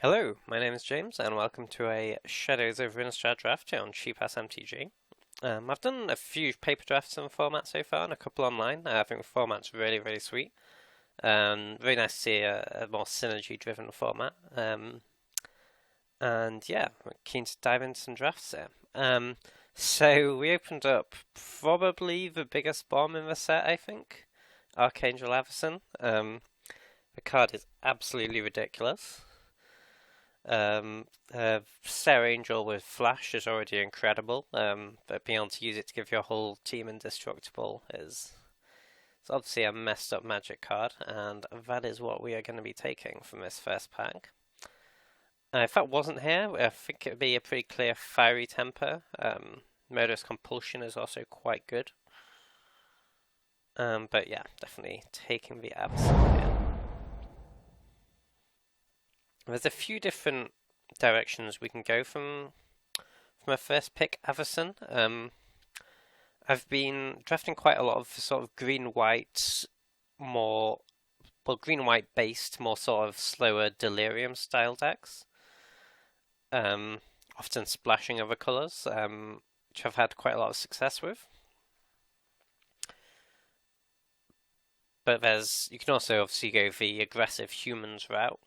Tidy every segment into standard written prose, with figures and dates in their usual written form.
Hello, my name is James, and welcome to a Shadows Over Innistrad draft here on Cheap Ass MTG. I've done a few paper drafts in the format so far, and a couple online. I think the format's really sweet. Very nice to see a more synergy-driven format. And yeah, I'm keen to dive into some drafts here. So we opened up probably the biggest bomb in the set, I think, Archangel Avacyn. The card is absolutely ridiculous. Sarah Angel with Flash is already incredible, but being able to use it to give your whole team indestructible is it's obviously a messed up magic card, and that is what we are going to be taking from this first pack. If that wasn't here, I think it would be a pretty clear Fiery Temper. Murderous Compulsion is also quite good. But yeah, definitely taking the Absent here. There's a few different directions we can go from our first pick, Avacyn. I've been drafting quite a lot of sort of green-white, green-white based, more sort of slower Delirium style decks. Often splashing other colours, which I've had quite a lot of success with. But you can also obviously go the aggressive humans route.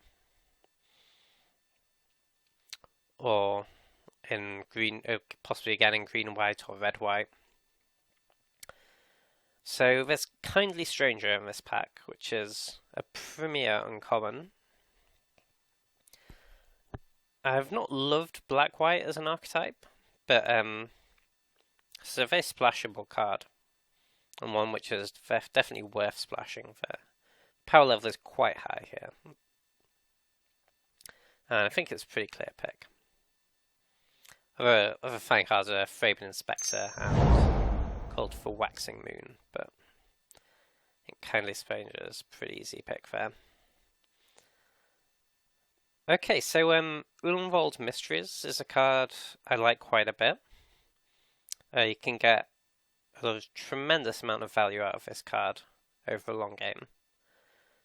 Or in green, possibly again in green, white, or red, white. So there's Kindly Stranger in this pack, which is a premier uncommon. I've not loved black white as an archetype, but it's a very splashable card, and one which is definitely worth splashing. The power level is quite high here, and I think it's a pretty clear pick. Other fine cards are Thraben Inspector and Called for Waxing Moon, but I think Kindly Stranger is a pretty easy pick there. Okay, so Unvolved Mysteries is a card I like quite a bit. You can get a tremendous amount of value out of this card over a long game.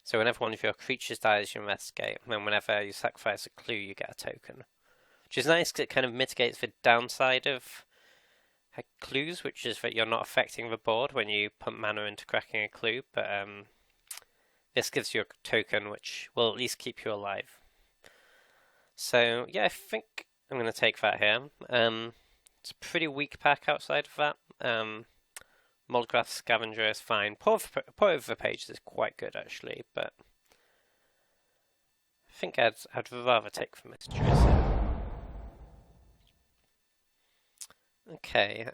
So whenever one of your creatures dies, you investigate, and whenever you sacrifice a clue, you get a token. Which is nice because it kind of mitigates the downside of clues, which is that you're not affecting the board when you pump mana into cracking a clue, but this gives you a token which will at least keep you alive. So yeah, I think I'm going to take that here. It's a pretty weak pack outside of that. Moldgraph Scavenger is fine. Pour Over the Page is quite good actually, but I think I'd rather take the Mysteries here. Okay,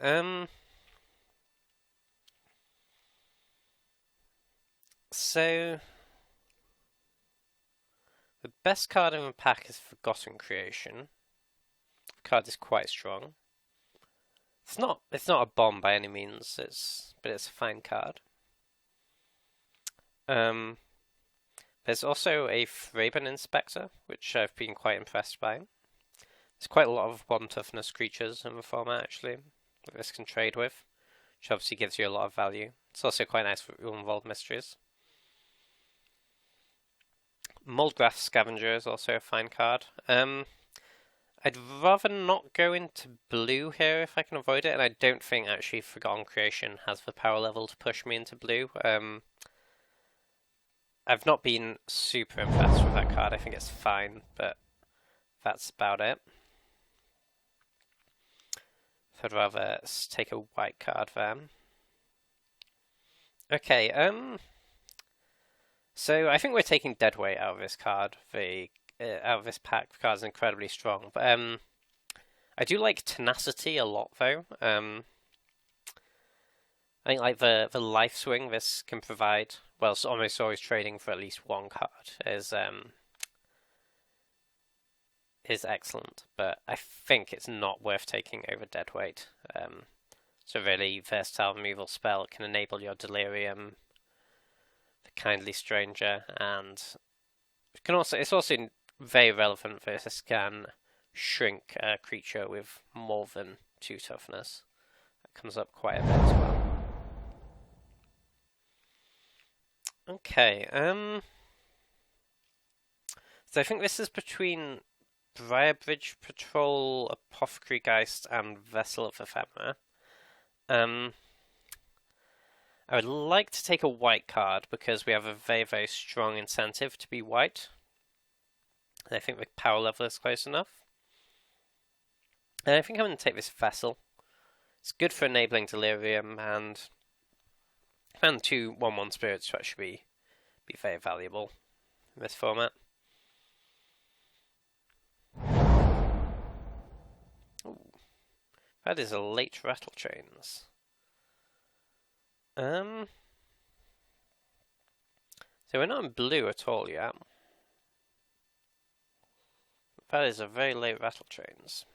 so the best card in the pack is Forgotten Creation. The card is quite strong. It's not a bomb by any means, but it's a fine card. There's also a Thraben Inspector, which I've been quite impressed by. There's quite a lot of 1 toughness creatures in the format, actually, that this can trade with, which obviously gives you a lot of value. It's also quite nice for Unvolved Mysteries. Moldgraph Scavenger is also a fine card. I'd rather not go into blue here if I can avoid it, and I don't think actually Forgotten Creation has the power level to push me into blue. I've not been super impressed with that card. I think it's fine, but that's about it. So I'd rather take a white card there. Okay, so I think we're taking Deadweight out of this card. Out of this pack, the card is incredibly strong. But I do like Tenacity a lot, though. I think like the life swing this can provide, well, it's almost always trading for at least one card is excellent, but I think it's not worth taking over Deadweight. It's a really versatile removal spell. It can enable your Delirium, the Kindly Stranger, and it's also very relevant for this can shrink a creature with more than 2 toughness. That comes up quite a bit as well. Okay, So I think this is between Briarbridge Patrol, Apothecary Geist, and Vessel of Ephemera. I would like to take a white card because we have a very, very strong incentive to be white. And I think the power level is close enough. And I think I'm going to take this Vessel. It's good for enabling Delirium and 2 1/1 spirits to actually be very valuable in this format. Ooh, that is a late Rattle Chains. So we're not in blue at all yet. That is a very late Rattle Chains.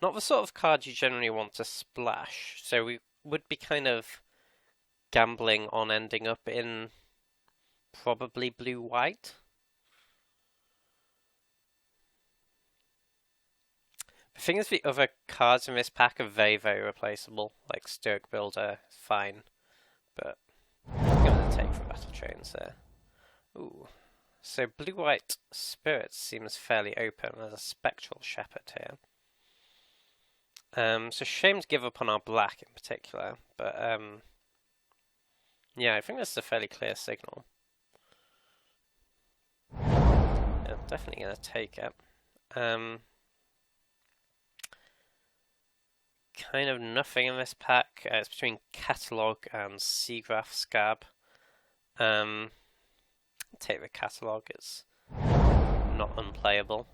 Not the sort of card you generally want to splash, so we would be kind of gambling on ending up in probably blue-white. The thing is, the other cards in this pack are very, very replaceable. Like Stoic Builder, fine, but I'm going to take the Rattle Chains there. Ooh. So blue-white Spirit seems fairly open. There's a Spectral Shepherd here. So shame to give up on our black in particular, but yeah, I think this is a fairly clear signal. Yeah, definitely going to take it. Kind of nothing in this pack. It's between Catalogue and Seagraph Scab. Take the Catalogue, it's not unplayable.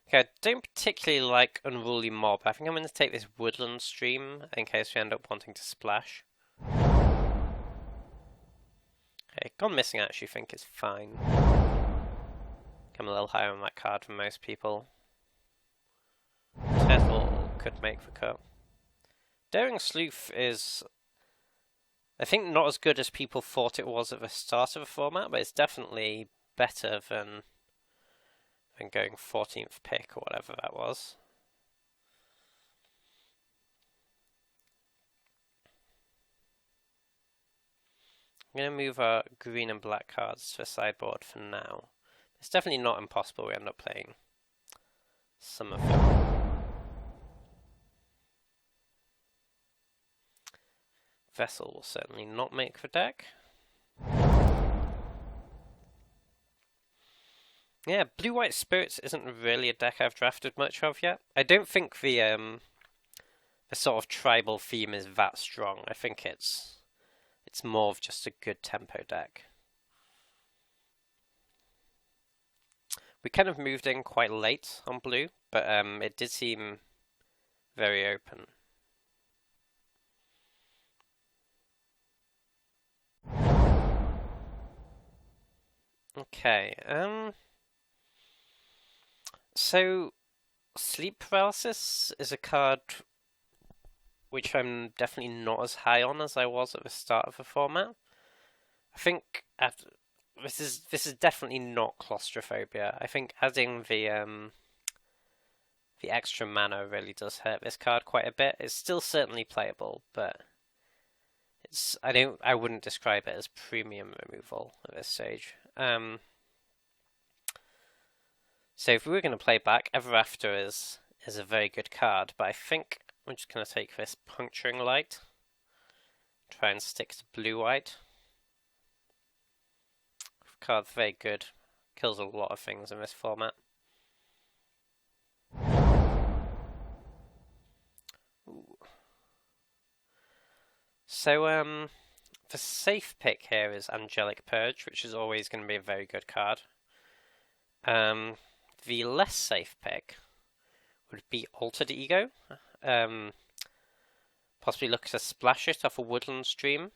Okay, I don't particularly like Unruly Mob. I think I'm going to take this Woodland Stream in case we end up wanting to splash. Okay, Gone Missing I actually think is fine. I'm a little higher on that card than most people. Turtle could make the cut. Daring Sleuth is, I think, not as good as people thought it was at the start of the format, but it's definitely better than going 14th pick or whatever that was. I'm going to move our green and black cards to the sideboard for now. It's definitely not impossible we end up playing some of them. Vessel will certainly not make the deck. Yeah, Blue-White Spirits isn't really a deck I've drafted much of yet. I don't think the sort of tribal theme is that strong. I think it's more of just a good tempo deck. We kind of moved in quite late on blue, but it did seem very open. Okay, so Sleep Paralysis is a card which I'm definitely not as high on as I was at the start of the format. I think this is definitely not claustrophobia. I think adding the extra mana really does hurt this card quite a bit. It's still certainly playable, but I wouldn't describe it as premium removal at this stage. So if we were going to play back, Ever After is a very good card, but I think I'm just going to take this Puncturing Light, try and stick to blue-white. Card's very good, kills a lot of things in this format. Ooh. So the safe pick here is Angelic Purge, which is always going to be a very good card. The less safe pick would be Altered Ego. Possibly look to splash it off a Woodland Stream.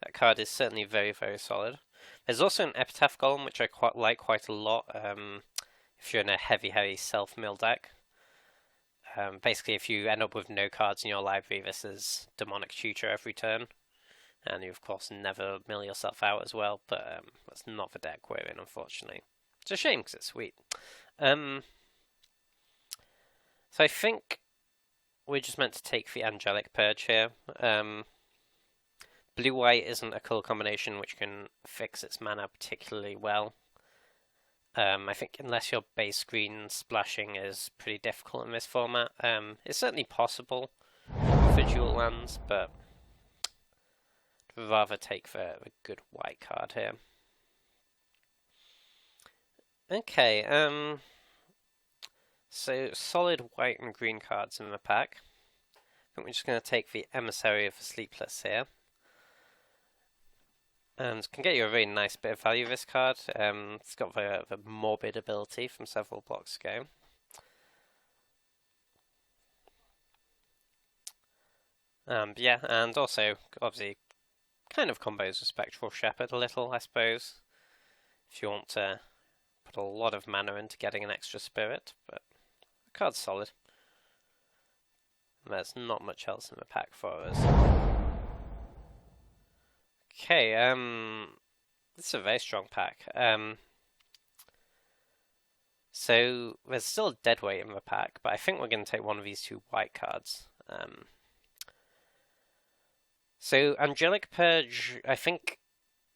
That card is certainly very, very solid. There's also an Epitaph Golem, which I like quite a lot if you're in a heavy, heavy self-mill deck. Basically, if you end up with no cards in your library, this is Demonic Tutor every turn. And you, of course, never mill yourself out as well, but that's not the deck we're in, unfortunately. It's a shame, because it's sweet. So I think we're just meant to take the Angelic Purge here. Blue-white isn't a colour combination which can fix its mana particularly well. I think unless your base green splashing is pretty difficult in this format. It's certainly possible for dual lands, but I'd rather take the good white card here. Okay, so solid white and green cards in the pack. I think we're just going to take the Emissary of the Sleepless here. And can get you a really nice bit of value, this card. It's got the morbid ability from several blocks ago. Yeah, and also, obviously, kind of combos with Spectral Shepherd a little, I suppose. If you want to put a lot of mana into getting an extra spirit, but the card's solid. And there's not much else in the pack for us. Okay, this is a very strong pack. So there's still a deadweight in the pack, but I think we're going to take one of these two white cards. So Angelic Purge, I think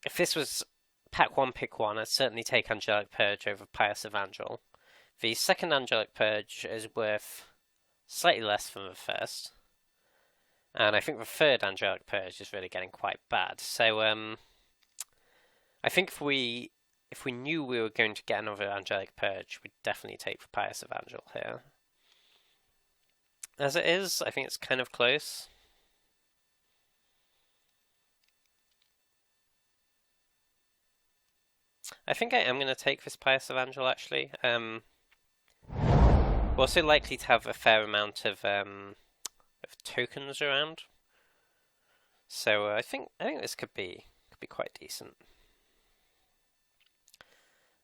if this was pack 1, pick 1, I'd certainly take Angelic Purge over Pious Evangel. The second Angelic Purge is worth slightly less than the first. And I think the third Angelic Purge is really getting quite bad. So I think if we knew we were going to get another Angelic Purge, we'd definitely take the Pious Evangel here. As it is, I think it's kind of close. I think I am going to take this Pious Evangel, actually. We're also likely to have a fair amount of tokens around, so I think this could be quite decent.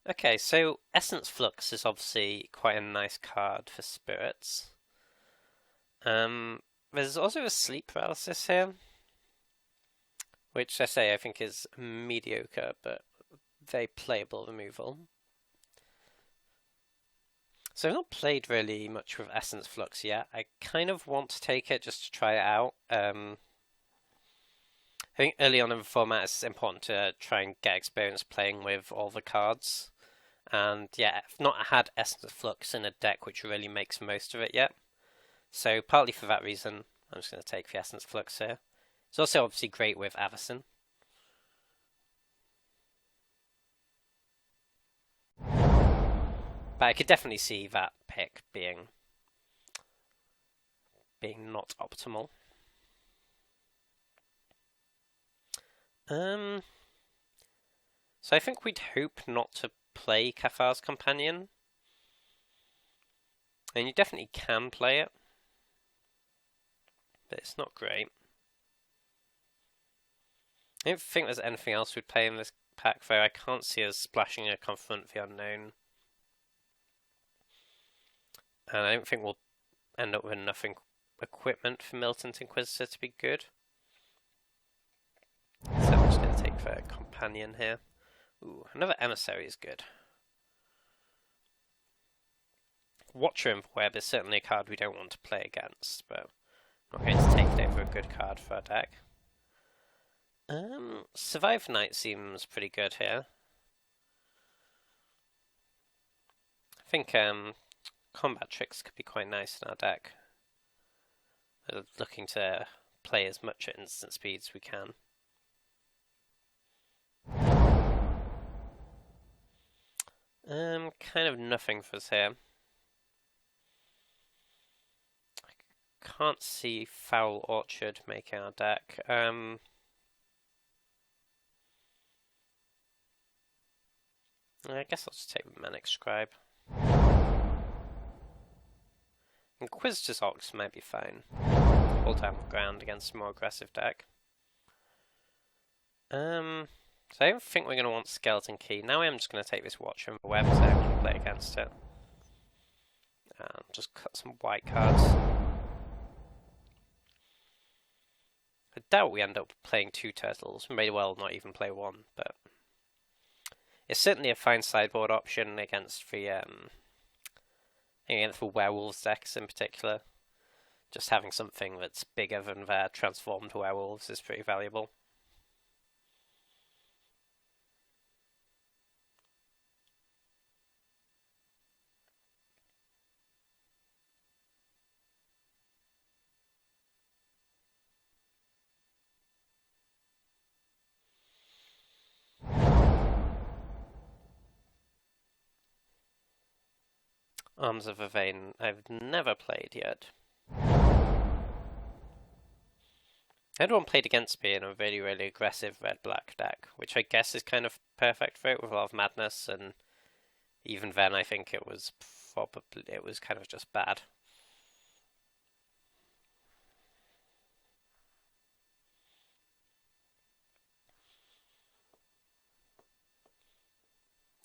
Okay, so Essence Flux is obviously quite a nice card for spirits. There's also a Sleep Paralysis here, which I think is mediocre, but very playable removal. So I've not played really much with Essence Flux yet. I kind of want to take it just to try it out. I think early on in the format it's important to try and get experience playing with all the cards. And yeah, I've not had Essence Flux in a deck which really makes the most of it yet. So partly for that reason, I'm just going to take the Essence Flux here. It's also obviously great with Avacyn. But I could definitely see that pick being not optimal. So I think we'd hope not to play Cathar's Companion. And you definitely can play it, but it's not great. I don't think there's anything else we'd play in this pack, though. I can't see us splashing a Confront the Unknown. And I don't think we'll end up with enough equipment for Militant Inquisitor to be good. So I'm just going to take the Companion here. Ooh, another Emissary is good. Watcher of Web is certainly a card we don't want to play against, but I'm not going to take it over a good card for our deck. Survive Night seems pretty good here. I think Combat Tricks could be quite nice in our deck. We're looking to play as much at instant speed as we can. Kind of nothing for us here. I can't see Foul Orchard making our deck. I guess I'll just take Manic Scribe. Inquisitor's Ox might be fine. Hold down the ground against a more aggressive deck. So I don't think we're going to want Skeleton Key. Now I'm just going to take this Watcher of the Web, so I don't want to play against it. And just cut some white cards. I doubt we end up playing 2 turtles. We may well not even play 1, but it's certainly a fine sideboard option against the werewolves decks in particular. just having something that's bigger than their transformed werewolves is pretty valuable. Arms of a Vein I've never played yet. Everyone played against me in a really, really aggressive red-black deck, which I guess is kind of perfect for it with a lot of madness, and even then I think it was kind of just bad.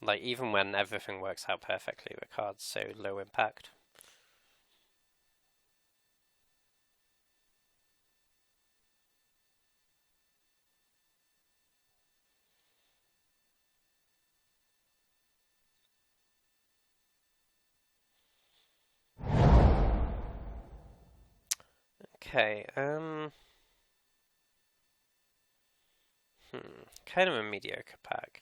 Like, even when everything works out perfectly, the card's so low impact. Okay, kind of a mediocre pack.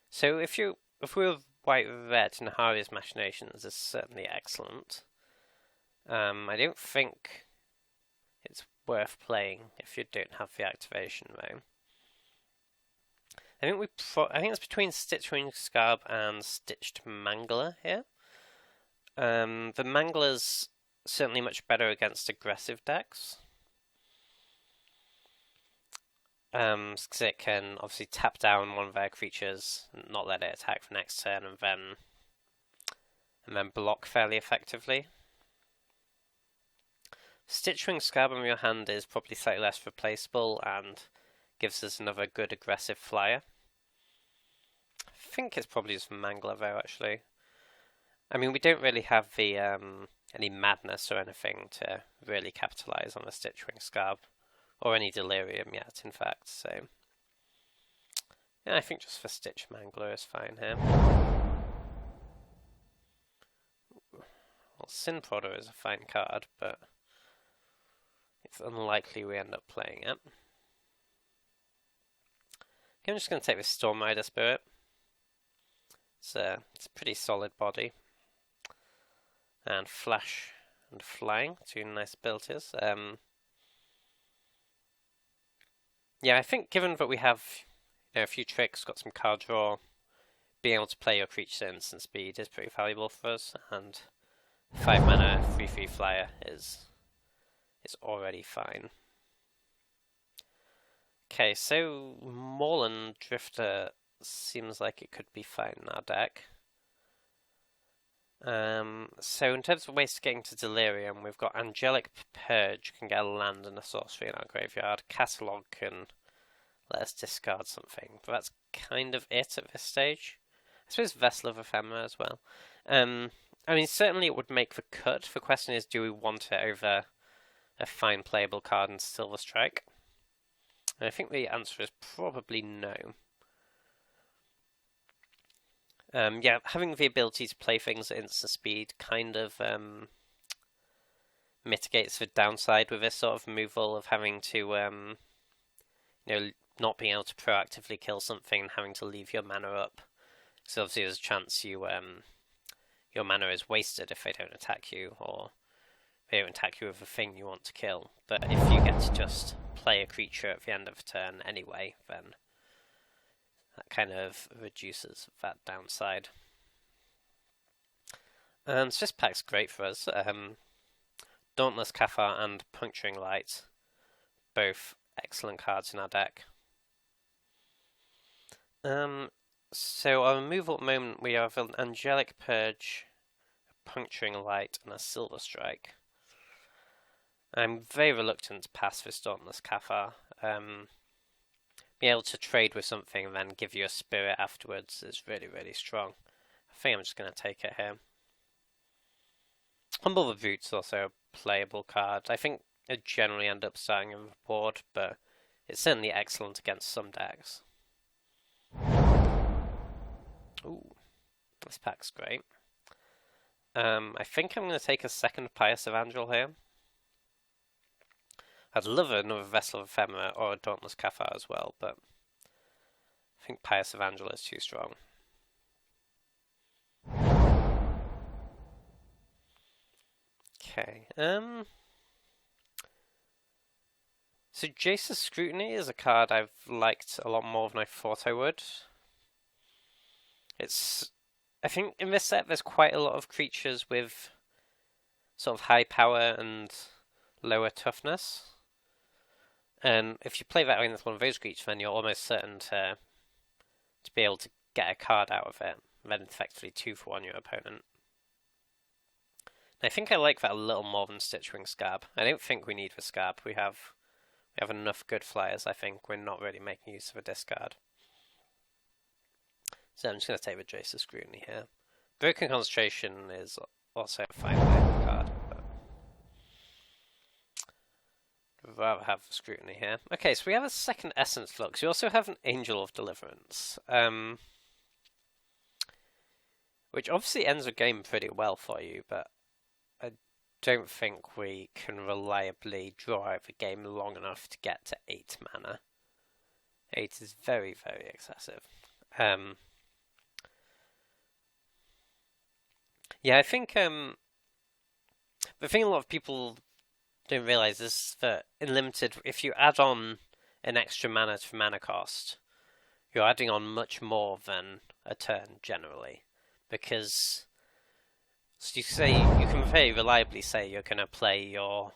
So if we were white-red, Nahari's Machinations is certainly excellent. I don't think it's worth playing if you don't have the activation though. I think it's between Stitchwing Scarab and Stitched Mangler here. The Mangler's certainly much better against aggressive decks. Because it can obviously tap down one of their creatures, and not let it attack for next turn, and then block fairly effectively. Stitchwing Scarab in your hand is probably slightly less replaceable and gives us another good aggressive flyer. I think it's probably just Mangler though, actually. I mean, we don't really have the any madness or anything to really capitalize on the Stitchwing Scarab, or any delirium yet, in fact. So, yeah, I think just for Stitch Mangler is fine here. Well, Sin Prodder is a fine card, but it's unlikely we end up playing it. Okay, I'm just going to take this Storm Rider Spirit. It's a pretty solid body. And Flash and Flying, two nice abilities. Yeah, I think given that we have a few tricks, got some card draw, being able to play your creatures at instant speed is pretty valuable for us, and 5 mana 3/3 flyer is already fine. Okay, so Moreland Drifter seems like it could be fine in our deck. So in terms of ways to get into Delirium, we've got Angelic Purge, can get a land and a sorcery in our graveyard. Catalog can let us discard something, but that's kind of it at this stage. I suppose Vessel of Ephemera as well. I mean, certainly it would make the cut. The question is, do we want it over a fine playable card in Silver Strike? And I think the answer is probably no. Yeah, having the ability to play things at instant speed kind of mitigates the downside with this sort of removal of having to, not being able to proactively kill something and having to leave your mana up. So obviously there's a chance your mana is wasted if they don't attack you, or they don't attack you with a thing you want to kill. But if you get to just play a creature at the end of the turn anyway, then that kind of reduces that downside. And this pack's great for us. Dauntless Cathar and Puncturing Light, both excellent cards in our deck. So our removal at the moment, we have an Angelic Purge, a Puncturing Light, and a Silver Strike. I'm very reluctant to pass this Dauntless Cathar. Be able to trade with something and then give you a spirit afterwards is really, really strong. I think I'm just going to take it here. Humble the Boots also a playable card. I think it generally end up starting on the board, but it's certainly excellent against some decks. Ooh, this pack's great. I think I'm going to take a second Pious Evangel here. I'd love another Vessel of Ephemera or a Dauntless Cathar as well, but I think Pious Evangel is too strong. Okay, so Jace's Scrutiny is a card I've liked a lot more than I thought I would. I think in this set there's quite a lot of creatures with sort of high power and lower toughness. And if you play that against one of those creatures, then you're almost certain to be able to get a card out of it, and then effectively 2-for-1 your opponent. And I think I like that a little more than Stitchwing Scab. I don't think we need the Scab. We have enough good flyers. I think we're not really making use of a discard. So I'm just going to take the Jace's Scrutiny here. Broken Concentration is also a fine card, but I'd rather have the Scrutiny here. Okay, so we have a second Essence Flux. We also have an Angel of Deliverance, which obviously ends the game pretty well for you, but I don't think we can reliably draw out the game long enough to get to 8 mana. 8 is very, very excessive. Yeah, I think the thing a lot of people don't realise is that in Limited, if you add on an extra mana to mana cost, you're adding on much more than a turn generally, because so you can very reliably say you're going to play your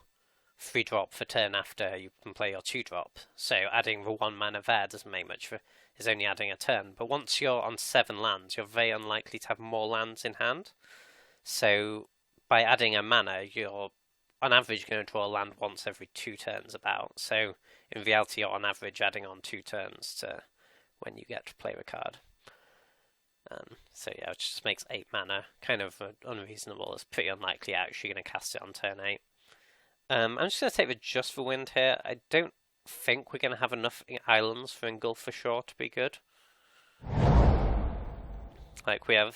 3-drop for turn after you can play your 2-drop. So adding the 1 mana there doesn't make much. Is only adding a turn. But once you're on 7 lands, you're very unlikely to have more lands in hand. So by adding a mana, you're on average going to draw a land once every 2 turns about. So in reality, you're on average adding on 2 turns to when you get to play the card. So yeah, it just makes 8 mana kind of unreasonable. It's pretty unlikely you're actually going to cast it on turn 8. I'm just going to take the Just for Wind here. I don't think we're going to have enough islands for Engulf for sure to be good. Like we're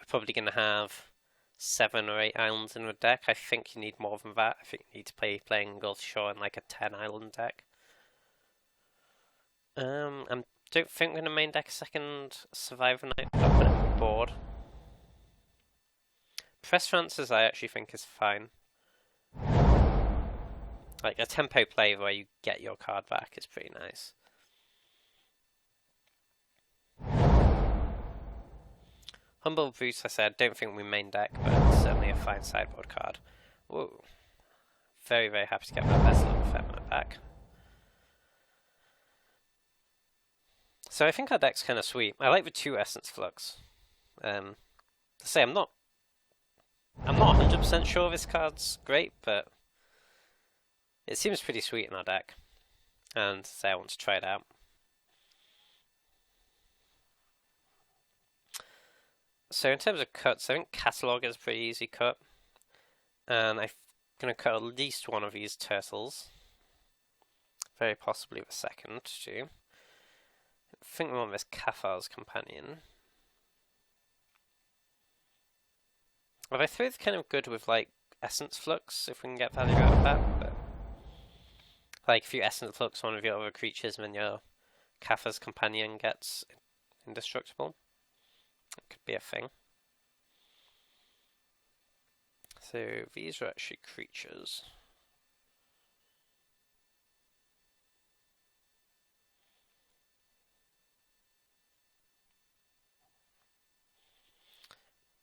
probably going to have 7 or 8 islands in the deck. I think you need more than that. I think you need to play Engulf Shore in like a 10 island deck. I don't think we're going to main deck a second Survivor Knight, but I'll put it on the board. Press Transfers I actually think is fine. Like a tempo play where you get your card back is pretty nice. Humble Brute, I said, don't think we main deck, but it's certainly a fine sideboard card. Whoa. Very, very happy to get my Vessel of Ephemera back. So I think our deck's kind of sweet. I like the 2 Essence Flux. To say I'm not 100% sure this card's great, but it seems pretty sweet in our deck. And say I want to try it out. So in terms of cuts, I think Catalogue is a pretty easy cut. And I'm going to cut at least one of these turtles. Very possibly the second, too. I think we want this Cathar's Companion. But I think it's kind of good with, like, Essence Flux, if we can get value out of that. But, like, if you Essence Flux one of your other creatures, and then your Cathar's Companion gets indestructible. That could be a thing. So, these are actually creatures.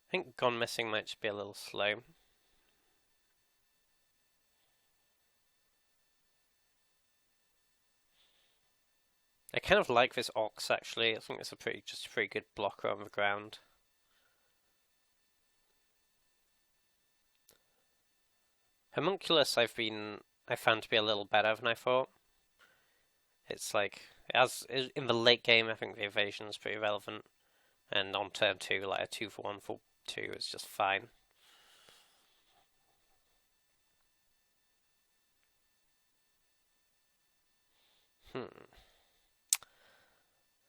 I think Gone Missing might just be a little slow. I kind of like this Ox actually. I think it's just a pretty good blocker on the ground. Homunculus I found to be a little better than I thought. It's like in the late game I think the evasion is pretty relevant. And on turn 2, like a 2-for-1 for 2 is just fine.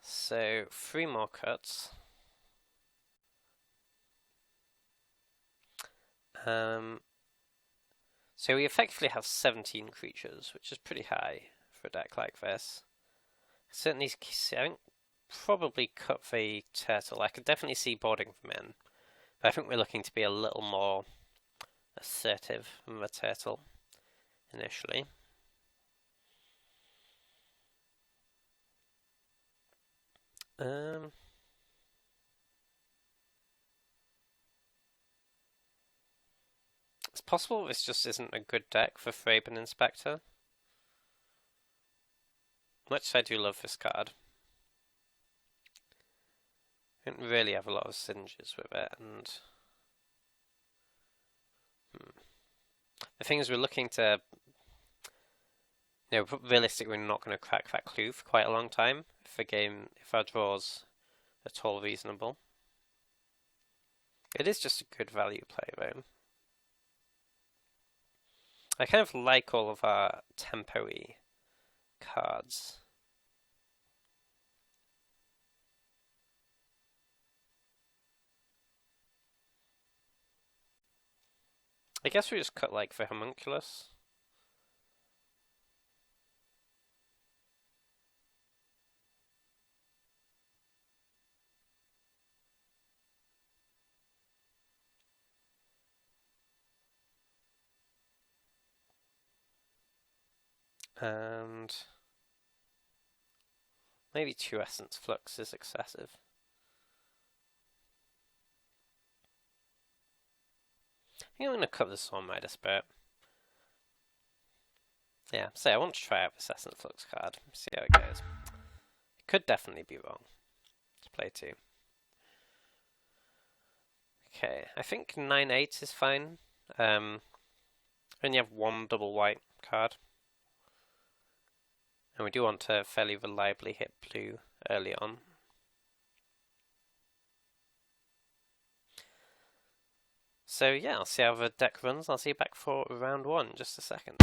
So, 3 more cuts. So we effectively have 17 creatures, which is pretty high for a deck like this. Certainly, I think probably cut the turtle. I could definitely see boarding them in, but I think we're looking to be a little more assertive than the turtle initially. It's possible this just isn't a good deck for Thraben Inspector. Much as I do love this card, I don't really have a lot of synergies with it, and the thing is we're looking to, realistically we're not going to crack that clue for quite a long time if our draws are at all reasonable. It is just a good value play though. I kind of like all of our tempo-y cards. I guess we just cut like the homunculus. And maybe 2 Essence Flux is excessive. I think I'm going to cut this on Midas Spirit. Yeah, so I want to try out this Essence Flux card, see how it goes. It could definitely be wrong. Let's play 2. Okay, I think 9/8 is fine. Only have 1 double white card. And we do want to fairly reliably hit blue early on. So yeah, I'll see how the deck runs. I'll see you back for round 1 in just a second.